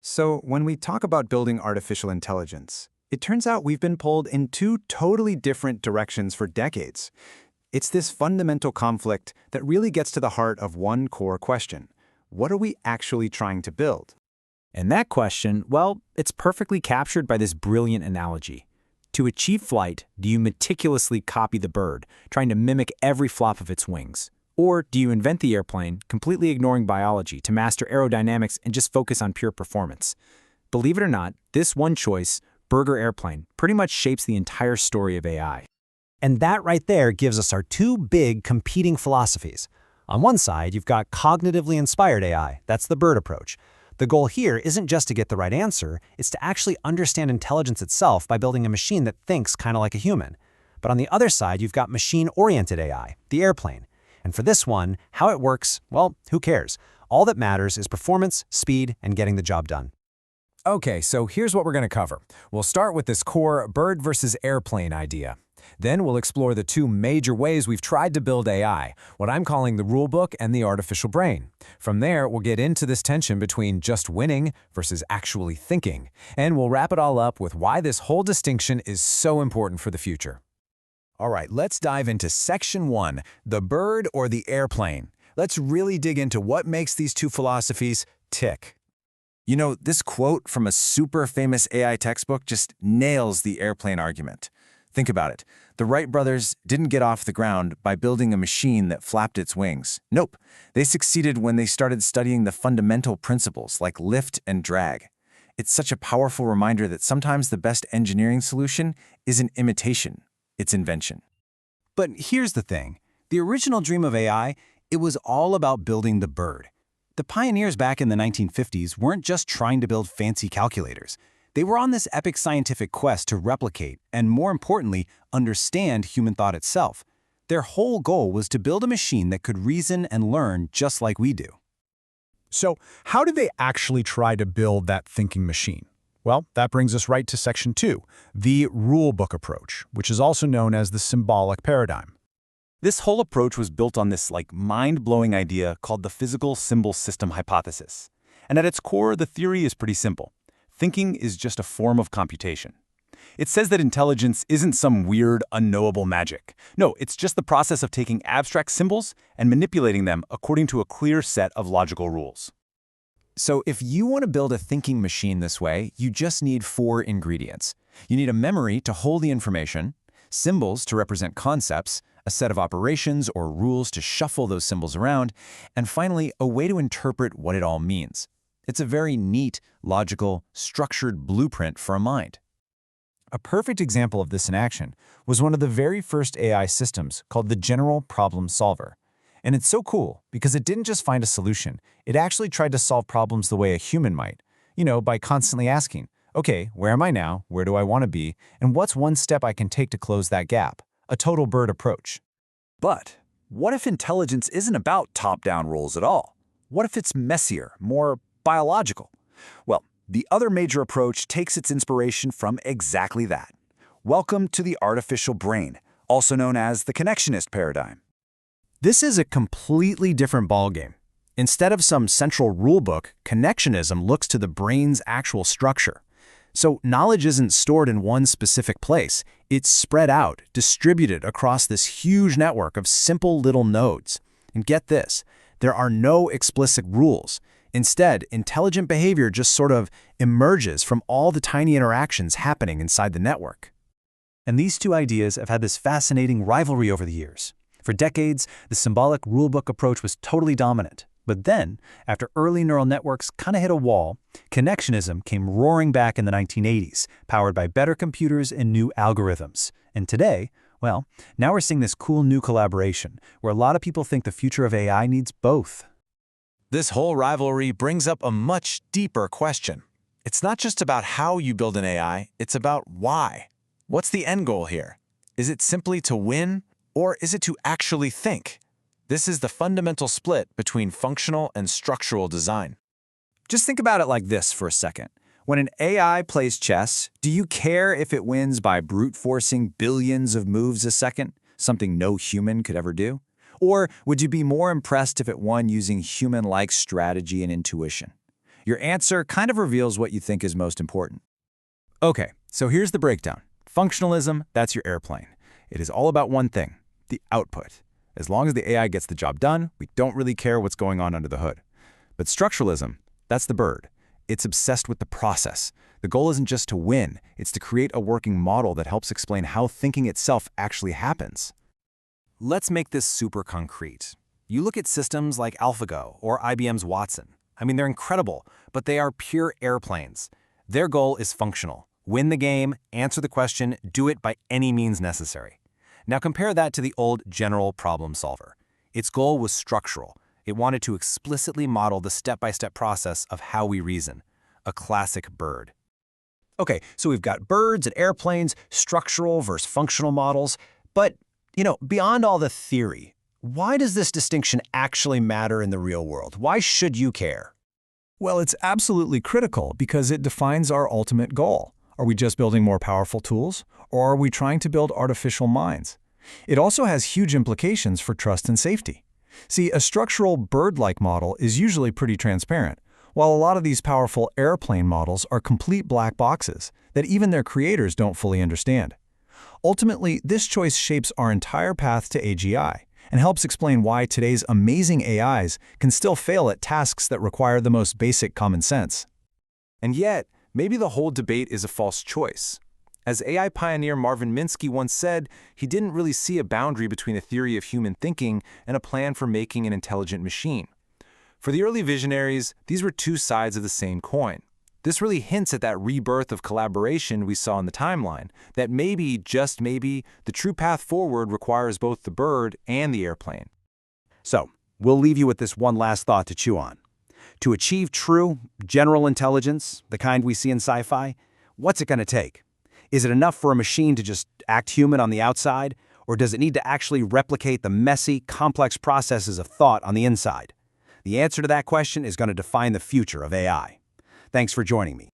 So, when we talk about building artificial intelligence, it turns out we've been pulled in two totally different directions for decades. It's this fundamental conflict that really gets to the heart of one core question. What are we actually trying to build? And that question, well, it's perfectly captured by this brilliant analogy. To achieve flight, do you meticulously copy the bird, trying to mimic every flop of its wings? Or do you invent the airplane, completely ignoring biology, to master aerodynamics and just focus on pure performance? Believe it or not, this one choice, Burger Airplane, pretty much shapes the entire story of AI. And that right there gives us our two big competing philosophies. On one side, you've got cognitively inspired AI. That's the BERT approach. The goal here isn't just to get the right answer, it's to actually understand intelligence itself by building a machine that thinks kind of like a human. But on the other side, you've got machine-oriented AI, the airplane. And for this one, how it works, well, who cares? All that matters is performance, speed, and getting the job done. Okay, so here's what we're going to cover. We'll start with this core bird versus airplane idea. Then we'll explore the two major ways we've tried to build AI, what I'm calling the rulebook and the artificial brain. From there, we'll get into this tension between just winning versus actually thinking. And we'll wrap it all up with why this whole distinction is so important for the future. All right, let's dive into Section 1, the bird or the airplane. Let's really dig into what makes these two philosophies tick. You know, this quote from a super famous AI textbook just nails the airplane argument. Think about it. The Wright brothers didn't get off the ground by building a machine that flapped its wings. Nope. They succeeded when they started studying the fundamental principles like lift and drag. It's such a powerful reminder that sometimes the best engineering solution isn't imitation, it's invention. But here's the thing. The original dream of AI, it was all about building the bird. The pioneers back in the 1950s weren't just trying to build fancy calculators. They were on this epic scientific quest to replicate and, more importantly, understand human thought itself. Their whole goal was to build a machine that could reason and learn just like we do. So, how did they actually try to build that thinking machine? Well, that brings us right to Section 2, the rulebook approach, which is also known as the symbolic paradigm. This whole approach was built on this mind-blowing idea called the physical symbol system hypothesis. And at its core, the theory is pretty simple. Thinking is just a form of computation. It says that intelligence isn't some weird, unknowable magic. No, it's just the process of taking abstract symbols and manipulating them according to a clear set of logical rules. So if you want to build a thinking machine this way, you just need 4 ingredients. You need a memory to hold the information, symbols to represent concepts, a set of operations or rules to shuffle those symbols around, and finally, a way to interpret what it all means. It's a very neat, logical, structured blueprint for a mind. A perfect example of this in action was one of the very first AI systems called the General Problem Solver. And it's so cool because it didn't just find a solution, it actually tried to solve problems the way a human might. By constantly asking, okay, where am I now, where do I want to be, and what's one step I can take to close that gap? A total bird approach. But what if intelligence isn't about top-down rules at all? What if it's messier, more biological? Well, the other major approach takes its inspiration from exactly that. Welcome to the artificial brain, also known as the connectionist paradigm. This is a completely different ballgame. Instead of some central rulebook, connectionism looks to the brain's actual structure. So knowledge isn't stored in one specific place. It's spread out, distributed across this huge network of simple little nodes. And get this, there are no explicit rules. Instead, intelligent behavior just sort of emerges from all the tiny interactions happening inside the network. And these two ideas have had this fascinating rivalry over the years. For decades, the symbolic rulebook approach was totally dominant. But then, after early neural networks kind of hit a wall, connectionism came roaring back in the 1980s, powered by better computers and new algorithms. And today, well, now we're seeing this cool new collaboration, where a lot of people think the future of AI needs both. This whole rivalry brings up a much deeper question. It's not just about how you build an AI, it's about why. What's the end goal here? Is it simply to win, or is it to actually think? This is the fundamental split between functional and structural design. Just think about it like this for a second. When an AI plays chess, do you care if it wins by brute forcing billions of moves a second, something no human could ever do? Or would you be more impressed if it won using human-like strategy and intuition? Your answer kind of reveals what you think is most important. Okay, so here's the breakdown. Functionalism, that's your airplane. It is all about one thing, the output. As long as the AI gets the job done, we don't really care what's going on under the hood. But structuralism, that's the bird. It's obsessed with the process. The goal isn't just to win, it's to create a working model that helps explain how thinking itself actually happens. Let's make this super concrete. You look at systems like AlphaGo or IBM's Watson. I mean, they're incredible, but they are pure airplanes. Their goal is functional. Win the game, answer the question, do it by any means necessary. Now compare that to the old general problem solver. Its goal was structural. It wanted to explicitly model the step-by-step process of how we reason. A classic bird. Okay, so we've got birds and airplanes, structural versus functional models. But, beyond all the theory, why does this distinction actually matter in the real world? Why should you care? Well, it's absolutely critical because it defines our ultimate goal. Are we just building more powerful tools, or are we trying to build artificial minds? It also has huge implications for trust and safety. See, a structural bird-like model is usually pretty transparent, while a lot of these powerful airplane models are complete black boxes that even their creators don't fully understand. Ultimately, this choice shapes our entire path to AGI and helps explain why today's amazing AIs can still fail at tasks that require the most basic common sense. And yet, maybe the whole debate is a false choice. As AI pioneer Marvin Minsky once said, he didn't really see a boundary between a theory of human thinking and a plan for making an intelligent machine. For the early visionaries, these were two sides of the same coin. This really hints at that rebirth of collaboration we saw in the timeline, that maybe, just maybe, the true path forward requires both the bird and the airplane. So, we'll leave you with this one last thought to chew on. To achieve true, general intelligence, the kind we see in sci-fi, what's it going to take? Is it enough for a machine to just act human on the outside, or does it need to actually replicate the messy, complex processes of thought on the inside? The answer to that question is going to define the future of AI. Thanks for joining me.